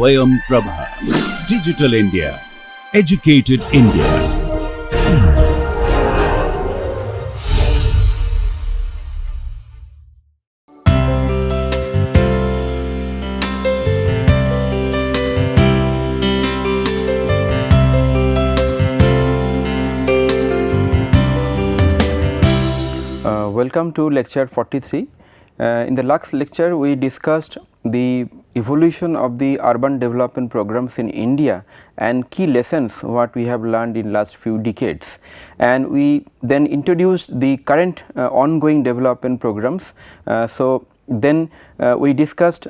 Swayam Prabha. Digital India. Educated India. Welcome to lecture 43. In the last lecture we discussed the evolution of the urban development programs in India and key lessons what we have learned in last few decades, and we then introduced the current ongoing development programs. Then we discussed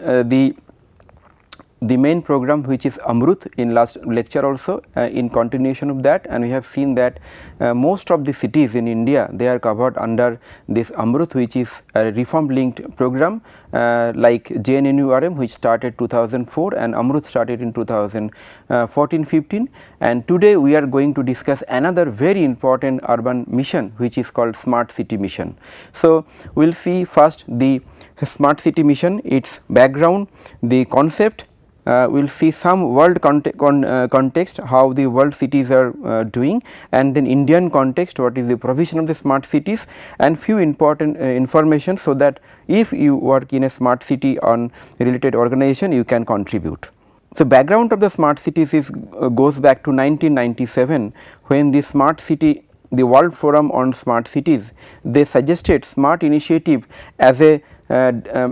the main program which is Amrut in last lecture also, in continuation of that, and we have seen that most of the cities in India they are covered under this Amrut, which is a reform linked program like JNNURM, which started 2004 and Amrut started in 2014-15, and today we are going to discuss another very important urban mission which is called Smart City Mission. So, we will see first the Smart City Mission, its background, the concept. We will see some world context, how the world cities are doing, and then Indian context, what is the provision of the smart cities, and few important information, so that if you work in a smart city on related organization you can contribute. So, background of the smart cities is goes back to 1997, when the smart city, the World Forum on Smart Cities, they suggested smart initiative as a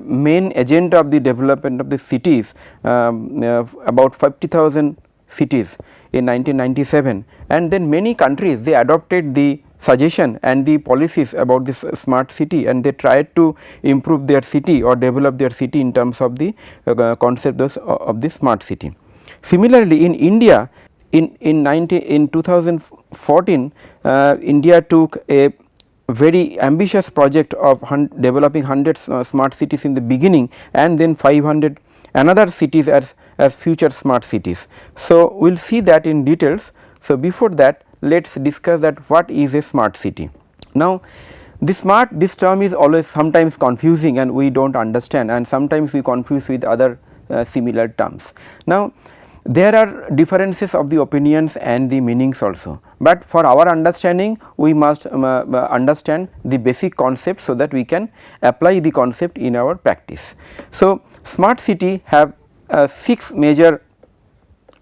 main agenda of the development of the cities, about 50,000 cities in 1997, and then many countries they adopted the suggestion and the policies about this smart city, and they tried to improve their city or develop their city in terms of the concept of the smart city. Similarly, in India in 2014 India took a very ambitious project of developing 100 smart cities in the beginning, and then 500 another cities as future smart cities. So, we will see that in details. So, before that let us discuss that what is a smart city. Now, this term is always sometimes confusing and we do not understand, and sometimes we confuse with other similar terms. Now, there are differences of the opinions and the meanings also, but for our understanding we must understand the basic concept, so that we can apply the concept in our practice. So, smart city have 6 major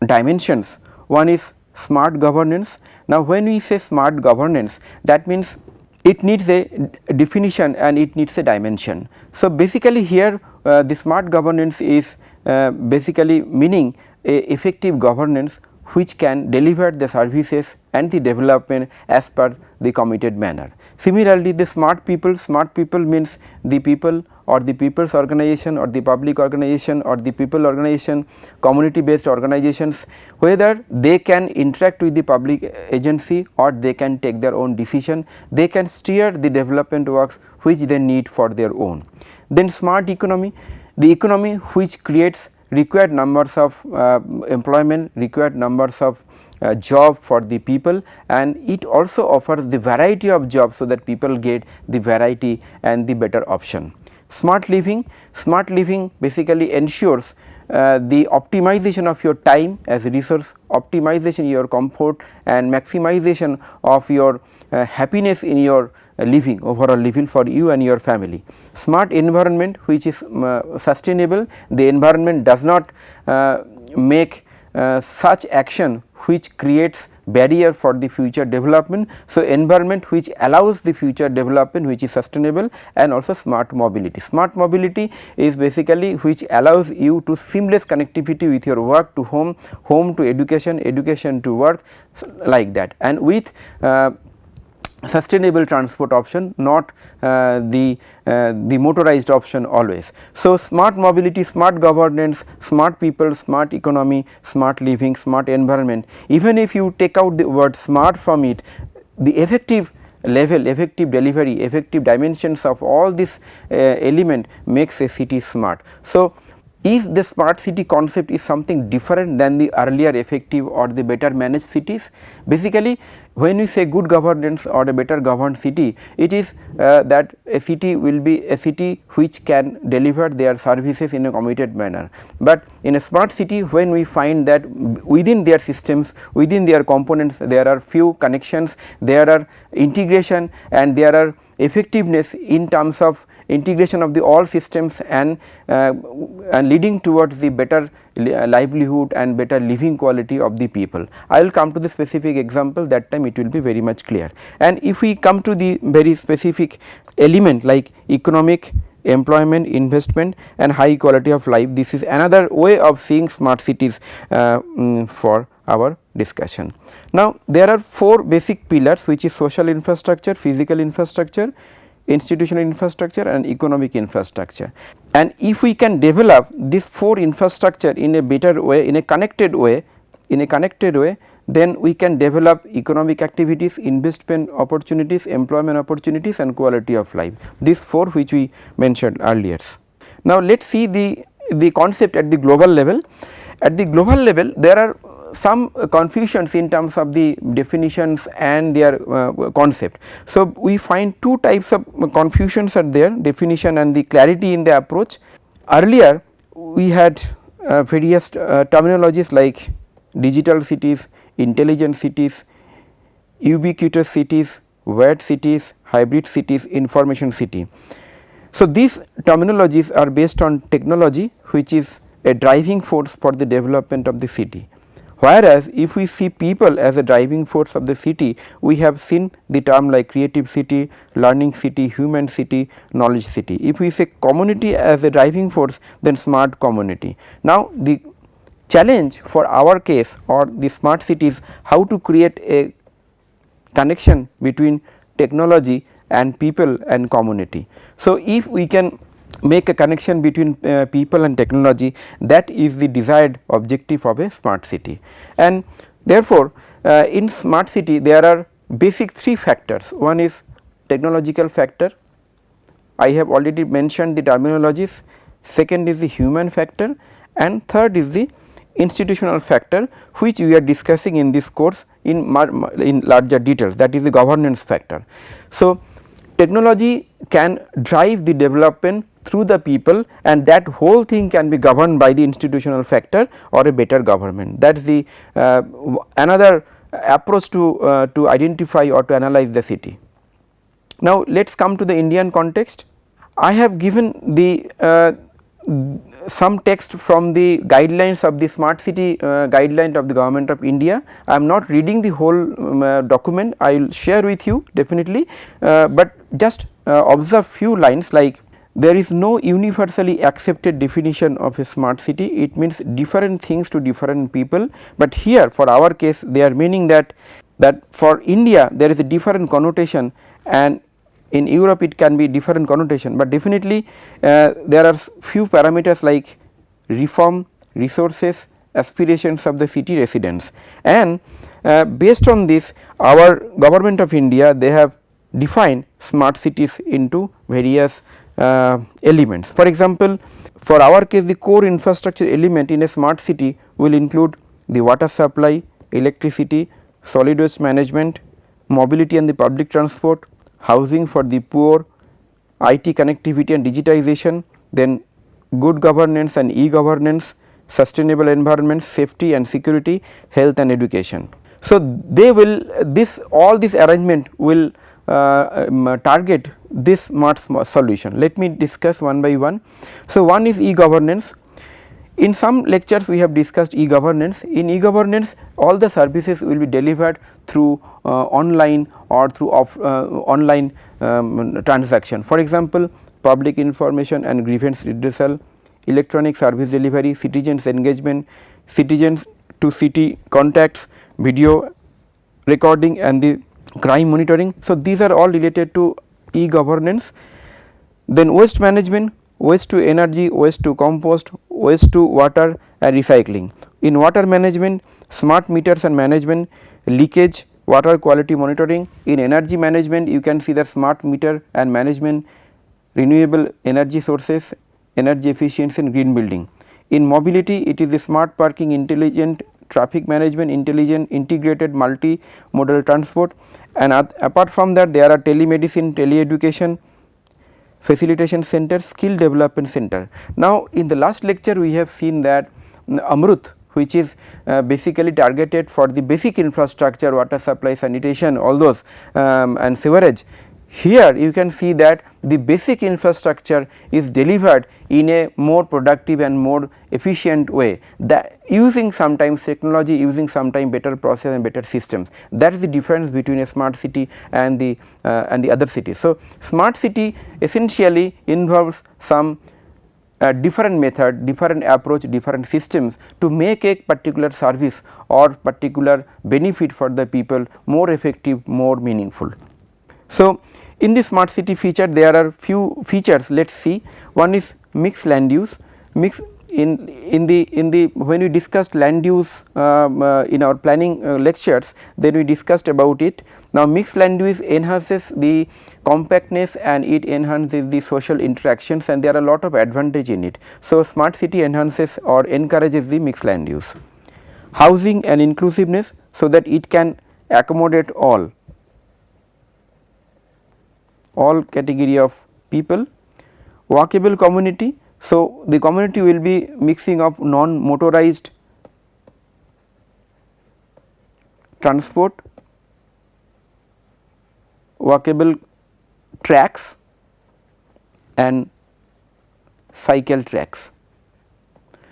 dimensions. One is smart governance. Now, when we say smart governance, that means it needs a definition and it needs a dimension. So, basically here the smart governance is basically meaning a effective governance which can deliver the services and the development as per the committed manner. Similarly, the smart people means the people or the people's organization or the public organization or the people organization, community based organizations, whether they can interact with the public agency or they can take their own decision, they can steer the development works which they need for their own. Then smart economy, the economy which creates required numbers of employment, required numbers of job for the people, and it also offers the variety of jobs, so that people get the variety and the better option. Smart living basically ensures the optimization of your time as a resource, optimization your comfort and maximization of your happiness in your living, overall living for you and your family. Smart environment, which is sustainable, the environment does not make such action which creates barrier for the future development. So, environment which allows the future development which is sustainable, and also smart mobility. Smart mobility is basically which allows you to seamless connectivity with your work to home, home to education, education to work, like that, and with sustainable transport option, not the motorized option always. So, smart mobility, smart governance, smart people, smart economy, smart living, smart environment. Even if you take out the word smart from it, the effective level, effective delivery, effective dimensions of all this element makes a city smart. So, is the smart city concept is something different than the earlier effective or the better managed cities. Basically, when we say good governance or a better governed city, it is that a city will be a city which can deliver their services in a committed manner. But in a smart city, when we find that within their systems, within their components, there are few connections, there are integration, and there are effectiveness in terms of integration of the all systems, and leading towards the better livelihood and better living quality of the people. I will come to the specific example, that time it will be very much clear. And if we come to the very specific element like economic, employment, investment and high quality of life, this is another way of seeing smart cities for our discussion. Now, there are 4 basic pillars, which is social infrastructure, physical infrastructure, institutional infrastructure and economic infrastructure. And if we can develop these 4 infrastructure in a better way, in a connected way, then we can develop economic activities, investment opportunities, employment opportunities and quality of life, these 4 which we mentioned earlier. Now, let us see the concept at the global level. At the global level, there are some confusions in terms of the definitions and their concept. So, we find 2 types of confusions are there, definition and the clarity in the approach. Earlier we had various terminologies like digital cities, intelligent cities, ubiquitous cities, wide cities, hybrid cities, information city. So, these terminologies are based on technology, which is a driving force for the development of the city. Whereas, if we see people as a driving force of the city, we have seen the term like creative city, learning city, human city, knowledge city. If we say community as a driving force, then smart community. Now, the challenge for our case or the smart cities, how to create a connection between technology and people and community. So, if we can make a connection between people and technology, that is the desired objective of a smart city. And therefore, in smart city there are basic 3 factors. One is technological factor, I have already mentioned the terminologies. Second is the human factor, and third is the institutional factor, which we are discussing in this course in larger details, that is the governance factor. So, technology can drive the development through the people, and that whole thing can be governed by the institutional factor or a better government. That is the another approach to identify or to analyze the city. Now, let us come to the Indian context. I have given the some text from the guidelines of the smart city guideline of the government of India. I am not reading the whole document, I will share with you definitely, but just observe few lines like there is no universally accepted definition of a smart city. It means different things to different people, but here for our case they are meaning that for India there is a different connotation, and in Europe it can be different connotation, but definitely there are few parameters like reform, resources, aspirations of the city residents, and based on this our government of India, they have defined smart cities into various elements. For example, for our case the core infrastructure element in a smart city will include the water supply, electricity, solid waste management, mobility and the public transport, housing for the poor, IT connectivity and digitization, then good governance and e-governance, sustainable environment, safety and security, health and education. So, they will all this arrangement will target this smart solution. Let me discuss one by one. So, one is e-governance. In some lectures we have discussed e-governance. In e-governance all the services will be delivered through online or through online transaction. For example, public information and grievance redressal, electronic service delivery, citizens engagement, citizens to city contacts, video recording and the crime monitoring. So, these are all related to e-governance. Then waste management, waste to energy, waste to compost, waste to water and recycling. In water management, smart meters and management, leakage, water quality monitoring. In energy management, you can see that smart meter and management, renewable energy sources, energy efficiency and green building. In mobility, it is the smart parking, intelligent traffic management, intelligent integrated multi-modal transport, and apart from that there are telemedicine, teleeducation, facilitation center, skill development center. Now, in the last lecture we have seen that Amrut, which is basically targeted for the basic infrastructure, water supply, sanitation, all those and sewerage. Here you can see that the basic infrastructure is delivered in a more productive and more efficient way, that using sometimes technology, using sometimes better process and better systems. That is the difference between a smart city and the other cities. So, smart city essentially involves some different method, different approach, different systems to make a particular service or particular benefit for the people more effective, more meaningful. So, in the smart city feature there are few features, let us see. One is mixed land use. Mix in the when we discussed land use in our planning lectures, then we discussed about it. Now, mixed land use enhances the compactness and it enhances the social interactions, and there are a lot of advantage in it. So, smart city enhances or encourages the mixed land use. Housing and inclusiveness, so that it can accommodate all category of people. Walkable community, so the community will be mixing of non motorized transport, walkable tracks and cycle tracks.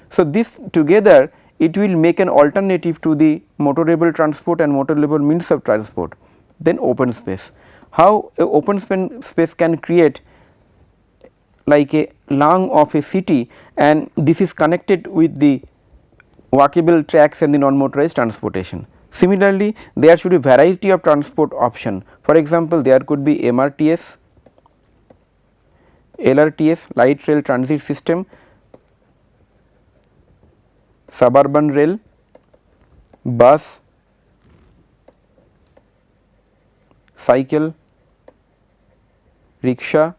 So, this together it will make an alternative to the motorable transport and motorable means of transport. Then open space, how a open space can create like a lung of a city, and this is connected with the walkable tracks and the non motorized transportation. Similarly, there should be variety of transport option. For example, there could be MRTS, LRTS, light rail transit system, suburban rail, bus, cycle, rickshaw,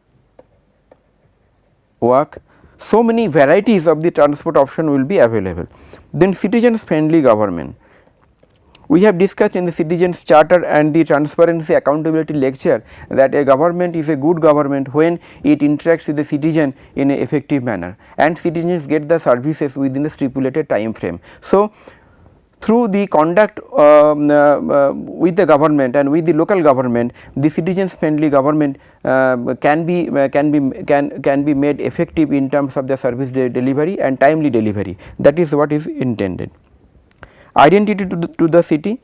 walk. So many varieties of the transport option will be available. Then citizens friendly government. We have discussed in the citizens charter and the transparency accountability lecture that a government is a good government when it interacts with the citizen in an effective manner and citizens get the services within the stipulated time frame. So, through the conduct with the government and with the local government, the citizens friendly government can be made effective in terms of the service delivery and timely delivery. That is what is intended. Identity to the city.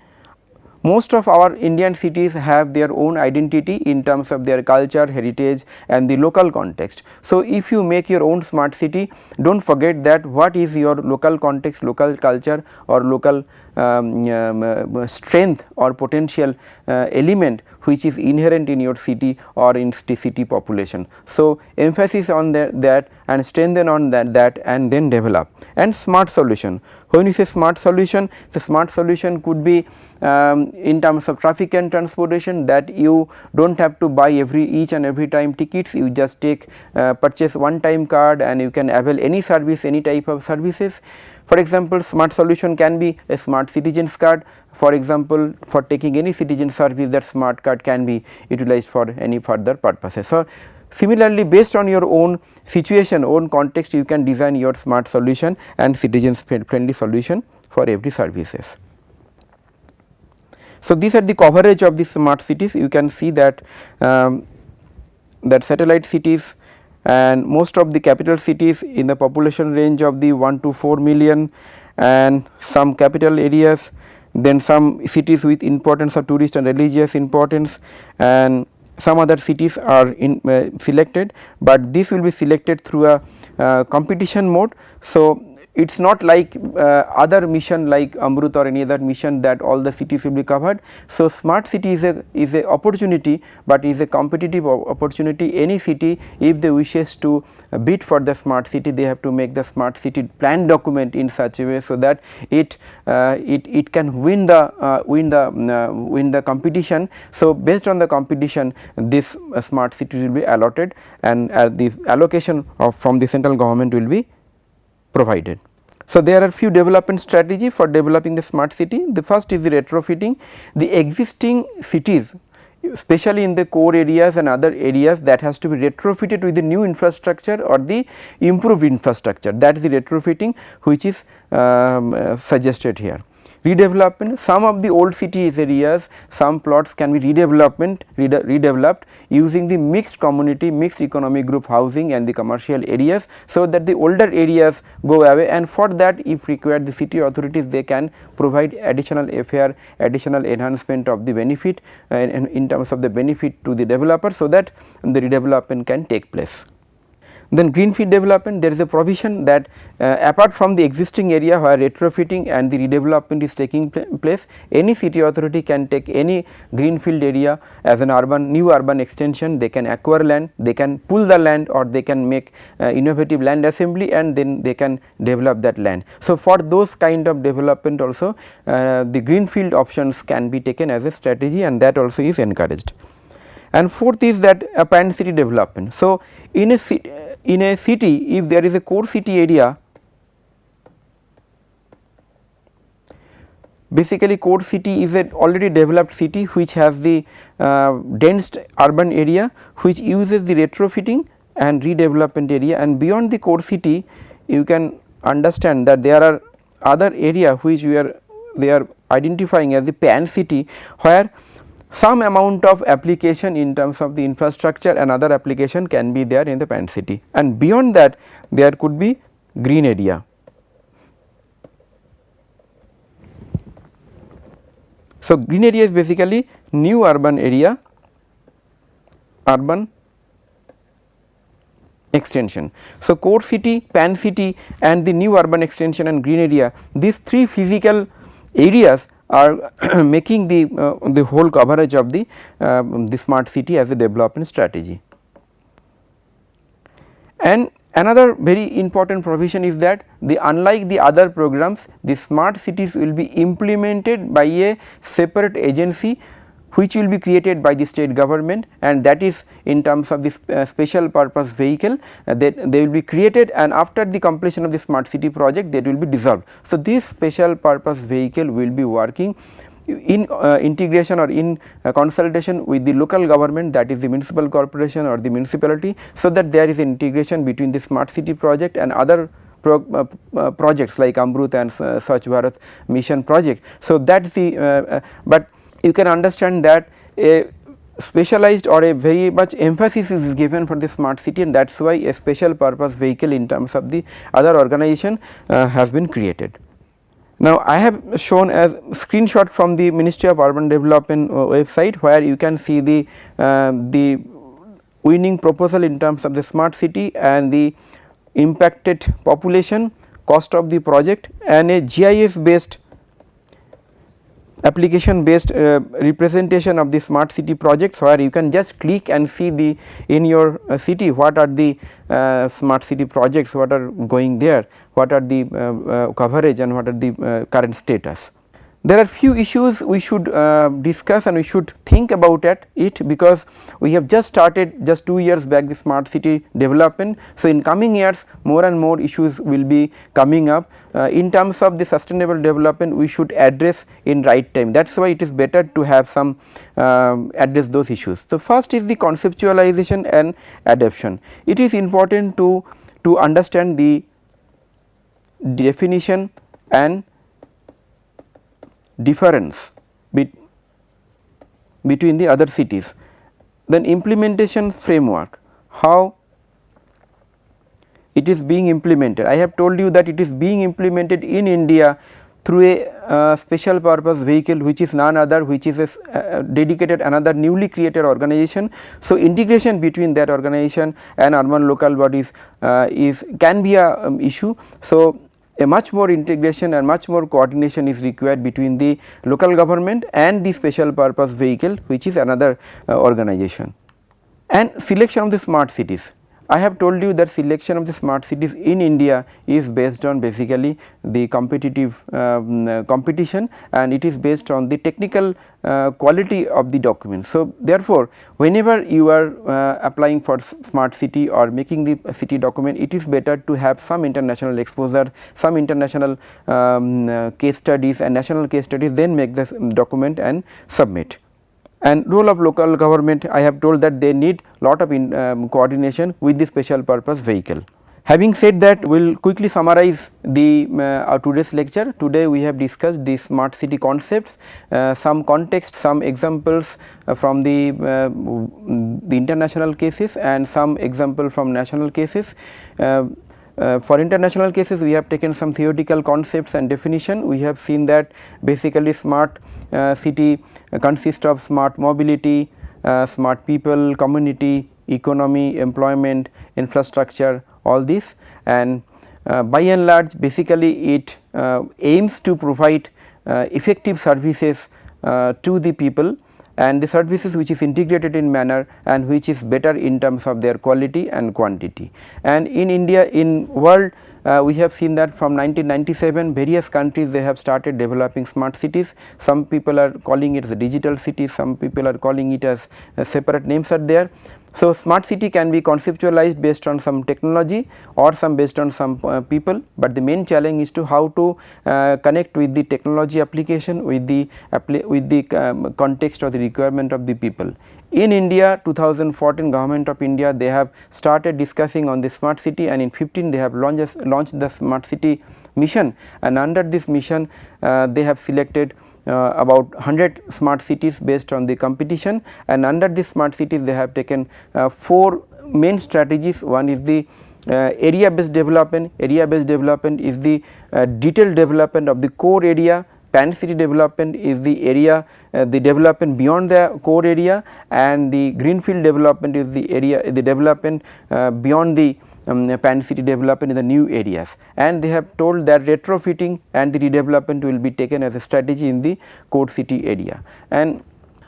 Most of our Indian cities have their own identity in terms of their culture, heritage and the local context. So, if you make your own smart city, do not forget that what is your local context, local culture or local strength or potential element which is inherent in your city or in city population. So, emphasis on that and strengthen on that and then develop. And smart solution. When you say smart solution, the smart solution could be in terms of traffic and transportation, that you do not have to buy each and every time tickets, you just purchase one time card and you can avail any service, any type of services. For example, smart solution can be a smart citizens card. For example, for taking any citizen service, that smart card can be utilized for any further purposes. So, similarly, based on your own situation, own context, you can design your smart solution and citizens friendly solution for every services. So, these are the coverage of the smart cities. You can see that satellite cities and most of the capital cities in the population range of the 1 to 4 million and some capital areas, then some cities with importance of tourist and religious importance, and some other cities are selected, but this will be selected through a competition mode. So, it is not like other mission like Amrut or any other mission that all the cities will be covered. So, smart city is a opportunity, but is a competitive opportunity. Any city, if they wishes to bid for the smart city, they have to make the smart city plan document in such a way, so that it can win the competition. So, based on the competition, this smart city will be allotted, and the allocation from the central government will be provided. So, there are few development strategy for developing the smart city. The first is the retrofitting the existing cities, especially in the core areas and other areas, that has to be retrofitted with the new infrastructure or the improved infrastructure. That is the retrofitting which is suggested here. Redevelopment, some of the old cities areas, some plots can be redeveloped using the mixed community, mixed economic group housing and the commercial areas, so that the older areas go away, and for that if required the city authorities they can provide additional FAR, additional enhancement of the benefit in terms of the benefit to the developer, so that the redevelopment can take place. Then greenfield development, there is a provision that apart from the existing area where retrofitting and the redevelopment is taking place, any city authority can take any greenfield area as an new urban extension. They can acquire land, they can pull the land, or they can make innovative land assembly, and then they can develop that land. So, for those kind of development also the greenfield options can be taken as a strategy, and that also is encouraged. And fourth is that a planned city development. So, in a city, if there is a core city area, basically core city is an already developed city which has the dense urban area which uses the retrofitting and redevelopment area, and beyond the core city you can understand that there are other area which they are identifying as the pan city, where some amount of application in terms of the infrastructure and other application can be there in the pan city, and beyond that there could be green area. So, green area is basically new urban area, urban extension. So, core city, pan city and the new urban extension and green area, these three physical areas are making the whole coverage of the smart city as a development strategy. And another very important provision is that unlike the other programs, the smart cities will be implemented by a separate agency which will be created by the state government, and that is in terms of this special purpose vehicle they will be created, and after the completion of the smart city project they will be dissolved. So, this special purpose vehicle will be working in integration or in consultation with the local government, that is the municipal corporation or the municipality, so that there is integration between the smart city project and other projects like Amrut and Swachh Bharat mission project. So, that is the but you can understand that a specialized or a very much emphasis is given for the smart city, and that is why a special purpose vehicle in terms of the other organization has been created. Now, I have shown a screenshot from the Ministry of Urban Development website, where you can see the winning proposal in terms of the smart city and the impacted population, cost of the project, and a GIS based application based representation of the smart city projects, where you can just click and see in your city what are the smart city projects, what are going there, what are the coverage and what are the current status. There are few issues we should discuss and we should think about it, because we have just started just 2 years back the smart city development. So, in coming years more and more issues will be coming up. In terms of the sustainable development, we should address in right time. That is why it is better to have some address those issues. So, first is the conceptualization and adoption. It is important to understand the definition and difference between the other cities. Then implementation framework, how it is being implemented. I have told you that it is being implemented in India through a special purpose vehicle, which is none other, which is a dedicated another newly created organization. So, integration between that organization and urban local bodies can be a issue. So, a much more integration and much more coordination is required between the local government and the special purpose vehicle, which is another organization. And selection of the smart cities. I have told you that selection of the smart cities in India is based on basically the competitive competition, and it is based on the technical quality of the document. So, therefore, whenever you are applying for smart city or making the city document, it is better to have some international exposure, some international case studies and national case studies, then make the document and submit. And role of local government, I have told that they need lot of coordination with the special purpose vehicle. Having said that, we will quickly summarize the our today's lecture. Today we have discussed the smart city concepts, some context, some examples from the international cases and some example from national cases. For international cases, we have taken some theoretical concepts and definition. We have seen that basically smart city consists of smart mobility, smart people, community, economy, employment, infrastructure, all this, and by and large basically it aims to provide effective services to the people, and the services which is integrated in manner and which is better in terms of their quality and quantity. And in India, in world, we have seen that from 1997 various countries they have started developing smart cities. Some people are calling it the digital cities, some people are calling it as separate names are there. So, smart city can be conceptualized based on some technology or some based on some people, but the main challenge is to how to connect with the technology application with the context or the requirement of the people. In India, 2014 Government of India, they have started discussing on the smart city, and in 15 they have launched the smart city mission, and under this mission they have selected about 100 smart cities based on the competition, and under this smart cities they have taken 4 main strategies. One is the area based development. Area based development is the detailed development of the core area. Pan city development is the area the development beyond the core area, and the greenfield development is the area the development beyond the pan city development in the new areas, and they have told that retrofitting and the redevelopment will be taken as a strategy in the core city area. And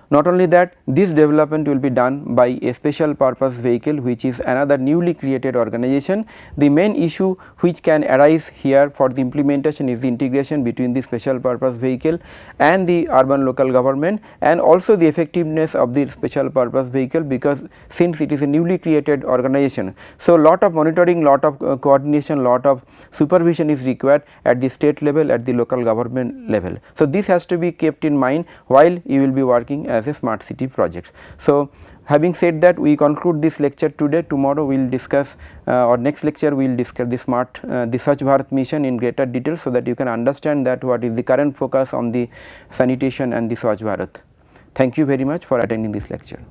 not only that, this development will be done by a special purpose vehicle, which is another newly created organization. The main issue which can arise here for the implementation is the integration between the special purpose vehicle and the urban local government, and also the effectiveness of the special purpose vehicle, because since it is a newly created organization. So, lot of monitoring, lot of coordination, lot of supervision is required at the state level, at the local government level. So, this has to be kept in mind while you will be working as a smart city project. So, having said that, we conclude this lecture today. Tomorrow we will discuss or next lecture we will discuss the Swachh Bharat mission in greater detail, so that you can understand that what is the current focus on the sanitation and the Swachh Bharat. Thank you very much for attending this lecture.